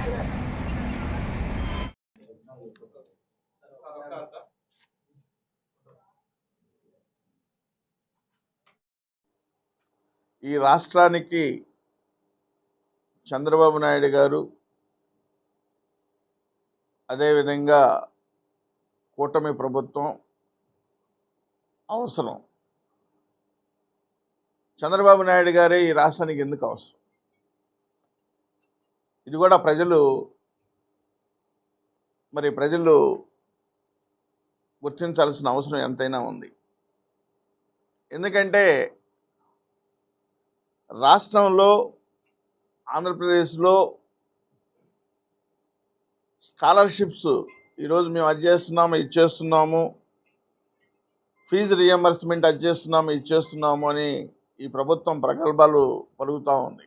ఈ రాష్ట్రానికి చంద్రబాబు నాయుడు గారు, అదేవిధంగా కూటమి ప్రభుత్వం అవసరం. చంద్రబాబు నాయుడు గారే ఈ రాష్ట్రానికి ఎందుకు అవసరం? ఇది కూడా ప్రజలు గుర్తించాల్సిన అవసరం ఎంతైనా ఉంది. ఎందుకంటే రాష్ట్రంలో, ఆంధ్రప్రదేశ్లో స్కాలర్షిప్స్ ఈరోజు మేము అది చేస్తున్నాము, ఇది చేస్తున్నాము, ఫీజు రీఎంబర్స్మెంట్ అది చేస్తున్నాము, ఇది చేస్తున్నాము అని ఈ ప్రభుత్వం ప్రగల్భాలు పలుకుతూ ఉంది.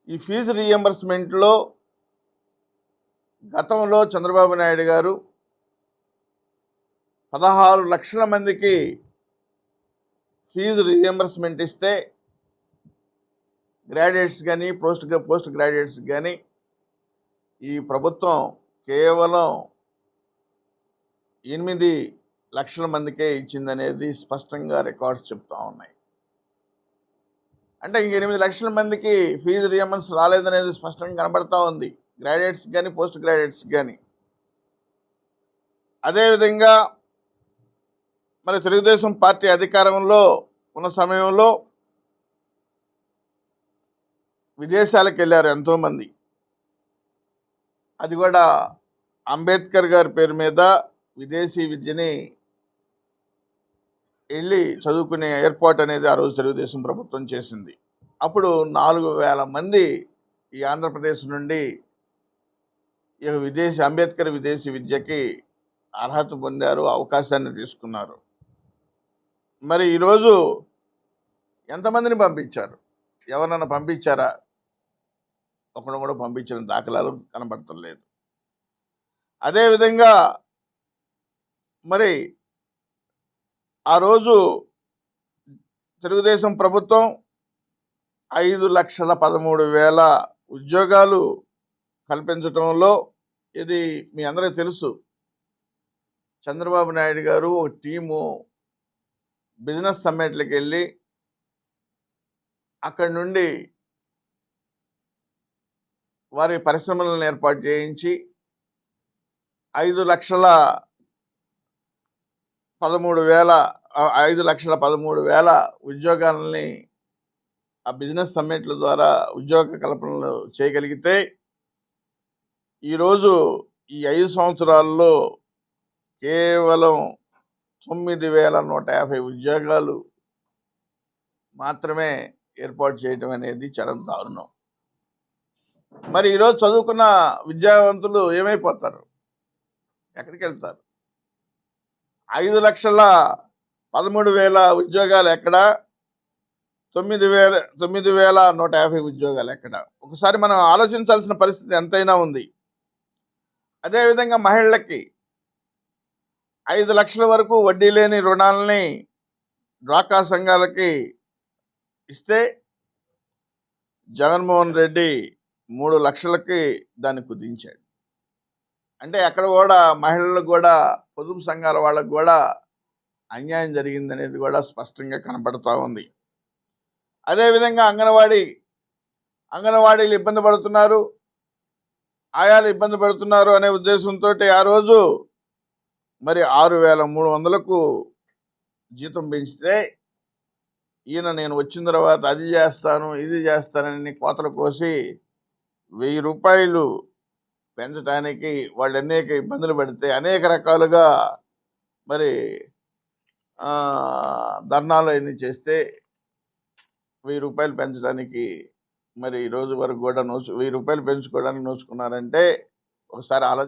ఈ ఫీజు రీఎంబర్స్మెంట్లో గతంలో చంద్రబాబు నాయుడు గారు 16 లక్షల మందికి ఫీజు రీఎంబర్స్మెంట్ ఇస్తే, గ్రాడ్యుయేట్స్ కానీ పోస్ట్ గ్రాడ్యుయేట్స్ కానీ ఈ ప్రభుత్వం కేవలం 8 లక్షల మందికే ఇచ్చిందనేది స్పష్టంగా రికార్డ్స్ చెప్తూ ఉన్నాయి. అంటే ఇంక 8 లక్షల మందికి ఫీజు రీఎంబర్స్ రాలేదనేది స్పష్టంగా కనబడతా ఉంది, గ్రాడ్యుయేట్స్ కానీ పోస్ట్ గ్రాడ్యుయేట్స్ కానీ. అదేవిధంగా మరి తెలుగుదేశం పార్టీ అధికారంలో ఉన్న సమయంలో విదేశాలకు వెళ్ళారు ఎంతోమంది. అది కూడా అంబేద్కర్ గారి పేరు మీద విదేశీ విద్యని వెళ్ళి చదువుకునే ఏర్పాటు అనేది ఆ రోజు తెలుగుదేశం ప్రభుత్వం చేసింది. అప్పుడు 4,000 మంది ఈ ఆంధ్రప్రదేశ్ నుండి అంబేద్కర్ విదేశీ విద్యకి అర్హత పొందారు, అవకాశాన్ని తీసుకున్నారు. మరి ఈరోజు ఎంతమందిని పంపించారు? ఎవరన్నా పంపించారా? ఒకడు కూడా పంపించిన దాఖలాలు కనబడతలేదు. అదేవిధంగా మరి ఆ రోజు తెలుగుదేశం ప్రభుత్వం 5,13,000 ఉద్యోగాలు కల్పించడంలో, ఇది మీ అందరికీ తెలుసు, చంద్రబాబు నాయుడు గారు ఒక టీము బిజినెస్ సమ్మిట్లకు వెళ్ళి అక్కడి నుండి వారి పరిశ్రమలను ఏర్పాటు చేయించి 5,13,000 ఉద్యోగాలని ఆ బిజినెస్ సమ్మిట్ల ద్వారా ఉద్యోగ కల్పనలు చేయగలిగితే, ఈరోజు ఈ 5 సంవత్సరాల్లో కేవలం 9,150 ఉద్యోగాలు మాత్రమే ఏర్పాటు చేయడం అనేది చాలా దారుణం. మరి ఈరోజు చదువుకున్న విద్యావంతులు ఏమైపోతారు? ఎక్కడికి వెళ్తారు? 5,13,000 ఉద్యోగాలు ఎక్కడ? 9,150 ఉద్యోగాలు ఎక్కడ? ఒకసారి మనం ఆలోచించాల్సిన పరిస్థితి ఎంతైనా ఉంది. అదేవిధంగా మహిళలకి 5 లక్షల వరకు వడ్డీ లేని రుణాలని డ్వాక్రా సంఘాలకి ఇస్తే, జగన్మోహన్ రెడ్డి 3 లక్షలకి దాన్ని కుదించాడు. అంటే అక్కడ కూడా మహిళలకు కూడా, పొదుపు సంఘాల వాళ్ళకు కూడా అన్యాయం జరిగిందనేది కూడా స్పష్టంగా కనపడతా ఉంది. అదేవిధంగా అంగన్వాడీలు ఇబ్బంది పడుతున్నారు, ఆయాలు ఇబ్బంది పడుతున్నారు అనే ఉద్దేశంతో ఆ రోజు మరి 6,300కు జీతం పెంచితే, ఈయన నేను వచ్చిన తర్వాత అది చేస్తాను, ఇది చేస్తానని కోతలు కోసి 1,000 రూపాయలు పెంచడానికి వాళ్ళు అనేక ఇబ్బందులు పడితే, అనేక రకాలుగా మరి ధర్నాలు అన్నీ చేస్తే 1,000 రూపాయలు పెంచడానికి మరి ఈ రోజు వరకు కూడా 1,000 రూపాయలు పెంచుకోవడానికి నోచుకున్నారంటే ఒకసారి